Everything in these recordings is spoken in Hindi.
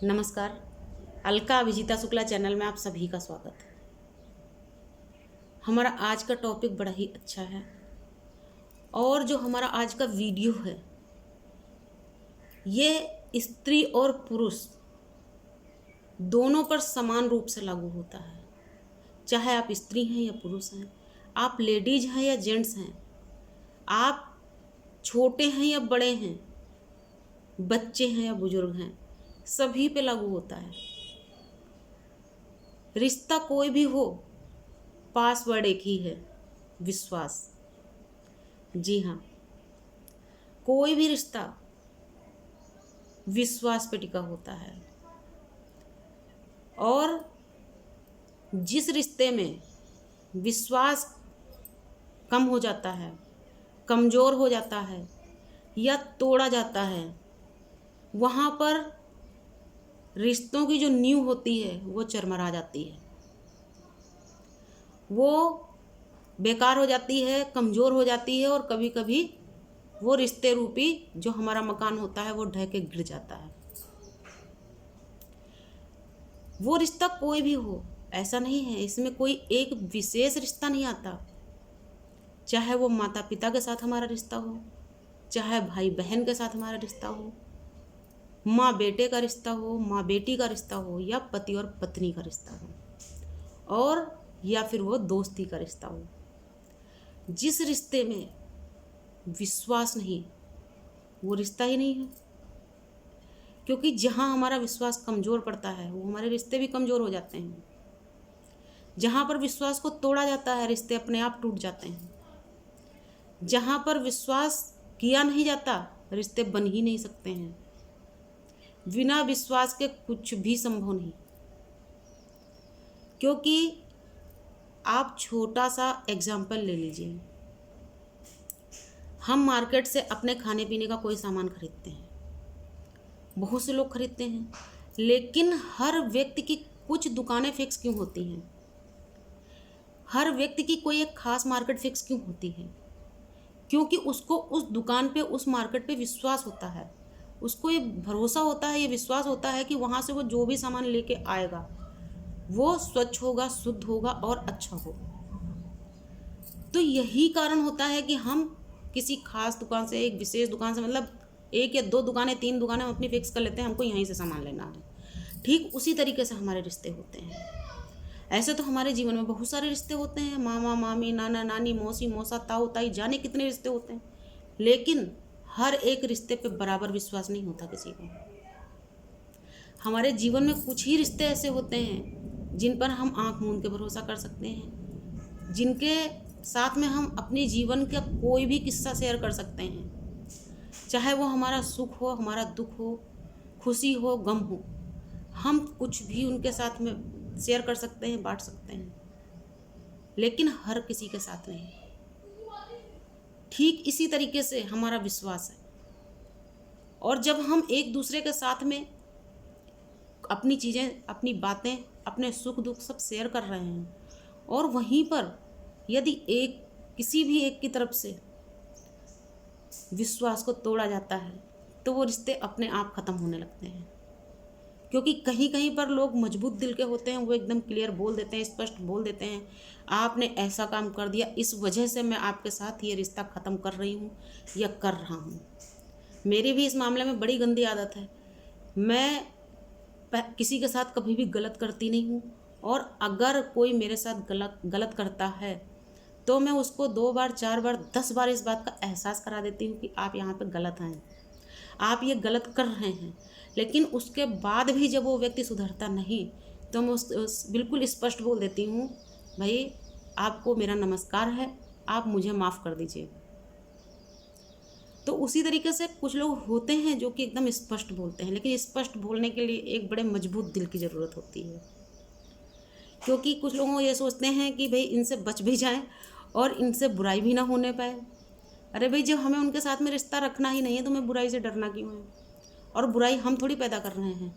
नमस्कार। अलका अभिजीता शुक्ला चैनल में आप सभी का स्वागत है। हमारा आज का टॉपिक बड़ा ही अच्छा है और जो हमारा आज का वीडियो है ये स्त्री और पुरुष दोनों पर समान रूप से लागू होता है। चाहे आप स्त्री हैं या पुरुष हैं, आप लेडीज हैं या जेंट्स हैं, आप छोटे हैं या बड़े हैं, बच्चे हैं या बुजुर्ग हैं, सभी पे लागू होता है। रिश्ता कोई भी हो, पासवर्ड एक ही है, विश्वास। जी हाँ, कोई भी रिश्ता विश्वास पे टिका होता है और जिस रिश्ते में विश्वास कम हो जाता है, कमज़ोर हो जाता है या तोड़ा जाता है, वहाँ पर रिश्तों की जो नींव होती है वो चरमरा जाती है, वो बेकार हो जाती है, कमज़ोर हो जाती है और कभी कभी वो रिश्ते रूपी जो हमारा मकान होता है वो ढह के गिर जाता है। वो रिश्ता कोई भी हो, ऐसा नहीं है, इसमें कोई एक विशेष रिश्ता नहीं आता। चाहे वो माता पिता के साथ हमारा रिश्ता हो, चाहे भाई बहन के साथ हमारा रिश्ता हो, माँ बेटे का रिश्ता हो, माँ बेटी का रिश्ता हो, या पति और पत्नी का रिश्ता हो, और या फिर वो दोस्ती का रिश्ता हो। जिस रिश्ते में विश्वास नहीं, वो रिश्ता ही नहीं है। क्योंकि जहाँ हमारा विश्वास कमज़ोर पड़ता है वो हमारे रिश्ते भी कमज़ोर हो जाते हैं। जहाँ पर विश्वास को तोड़ा जाता है रिश्ते अपने आप टूट जाते हैं। जहाँ पर विश्वास किया नहीं जाता रिश्ते बन ही नहीं सकते हैं। बिना विश्वास के कुछ भी संभव नहीं। क्योंकि आप छोटा सा एग्जाम्पल ले लीजिए, हम मार्केट से अपने खाने पीने का कोई सामान खरीदते हैं, बहुत से लोग खरीदते हैं, लेकिन हर व्यक्ति की कुछ दुकानें फिक्स क्यों होती हैं? हर व्यक्ति की कोई एक खास मार्केट फिक्स क्यों होती है? क्योंकि उसको उस दुकान पे, उस मार्केट पे विश्वास होता है, उसको ये भरोसा होता है, ये विश्वास होता है कि वहाँ से वो जो भी सामान लेके आएगा वो स्वच्छ होगा, शुद्ध होगा और अच्छा होगा। तो यही कारण होता है कि हम किसी खास दुकान से, एक विशेष दुकान से, मतलब एक या दो दुकानें, तीन दुकानें हम अपनी फिक्स कर लेते हैं, हमको यहीं से सामान लेना है। ठीक उसी तरीके से हमारे रिश्ते होते हैं। ऐसे तो हमारे जीवन में बहुत सारे रिश्ते होते हैं, मामा मामी, नाना नानी, मौसी मौसा, ताऊ ताई, जाने कितने रिश्ते होते हैं, लेकिन हर एक रिश्ते पे बराबर विश्वास नहीं होता किसी को। हमारे जीवन में कुछ ही रिश्ते ऐसे होते हैं जिन पर हम आंख मूंद के भरोसा कर सकते हैं, जिनके साथ में हम अपने जीवन का कोई भी किस्सा शेयर कर सकते हैं। चाहे वो हमारा सुख हो, हमारा दुख हो, खुशी हो, गम हो, हम कुछ भी उनके साथ में शेयर कर सकते हैं, बांट सकते हैं, लेकिन हर किसी के साथ नहीं। ठीक इसी तरीके से हमारा विश्वास है। और जब हम एक दूसरे के साथ में अपनी चीज़ें, अपनी बातें, अपने सुख दुख सब शेयर कर रहे हैं, और वहीं पर यदि किसी भी एक की तरफ से विश्वास को तोड़ा जाता है तो वो रिश्ते अपने आप ख़त्म होने लगते हैं। क्योंकि कहीं कहीं पर लोग मजबूत दिल के होते हैं, वो एकदम क्लियर बोल देते हैं, स्पष्ट बोल देते हैं, आपने ऐसा काम कर दिया, इस वजह से मैं आपके साथ ये रिश्ता ख़त्म कर रही हूँ या कर रहा हूँ। मेरी भी इस मामले में बड़ी गंदी आदत है। मैं किसी के साथ कभी भी गलत करती नहीं हूँ, और अगर कोई मेरे साथ गलत करता है तो मैं उसको 2 बार, 4 बार, 10 बार इस बात का एहसास करा देती हूँ कि आप यहाँ पे गलत हैं, आप ये गलत कर रहे हैं। लेकिन उसके बाद भी जब वो व्यक्ति सुधरता नहीं तो मैं बिल्कुल स्पष्ट बोल देती हूँ, भाई आपको मेरा नमस्कार है, आप मुझे माफ़ कर दीजिए। तो उसी तरीके से कुछ लोग होते हैं जो कि एकदम स्पष्ट बोलते हैं, लेकिन स्पष्ट बोलने के लिए एक बड़े मजबूत दिल की ज़रूरत होती है। क्योंकि कुछ लोगों ये सोचते हैं कि भाई इनसे बच भी जाएं और इनसे बुराई भी ना होने पाए। अरे भाई, जब हमें उनके साथ में रिश्ता रखना ही नहीं है तो हमें बुराई से डरना क्यों है? और बुराई हम थोड़ी पैदा कर रहे हैं,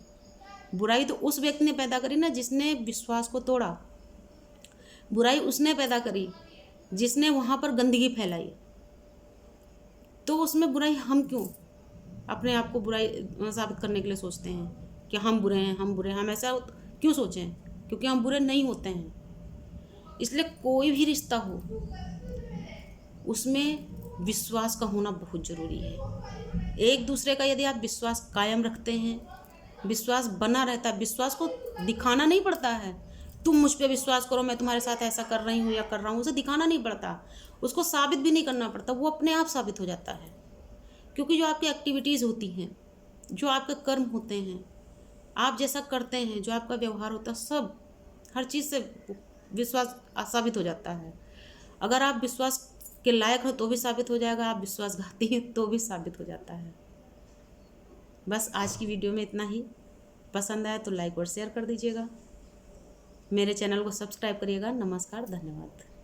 बुराई तो उस व्यक्ति ने पैदा करी ना जिसने विश्वास को तोड़ा। बुराई उसने पैदा करी जिसने वहाँ पर गंदगी फैलाई। तो उसमें बुराई हम क्यों अपने आप को बुराई साबित करने के लिए सोचते हैं? कि हम बुरे हैं, हम बुरे हैं। हम ऐसा क्यों सोचें? क्योंकि हम बुरे नहीं होते हैं। इसलिए कोई भी रिश्ता हो उसमें विश्वास का होना बहुत ज़रूरी है। एक दूसरे का यदि आप विश्वास कायम रखते हैं, विश्वास बना रहता है, विश्वास को दिखाना नहीं पड़ता है, तुम मुझ पे विश्वास करो, मैं तुम्हारे साथ ऐसा कर रही हूँ या कर रहा हूँ, उसे दिखाना नहीं पड़ता, उसको साबित भी नहीं करना पड़ता, वो अपने आप साबित हो जाता है। क्योंकि जो आपकी एक्टिविटीज़ होती हैं, जो आपके कर्म होते हैं, आप जैसा करते हैं, जो आपका व्यवहार होता है, सब हर चीज़ से विश्वास साबित हो जाता है। अगर आप विश्वास के लायक हो तो भी साबित हो जाएगा, आप विश्वासघाती हैं तो भी साबित हो जाता है। बस आज की वीडियो में इतना ही। पसंद आया तो लाइक और शेयर कर दीजिएगा। मेरे चैनल को सब्सक्राइब करिएगा। नमस्कार, धन्यवाद।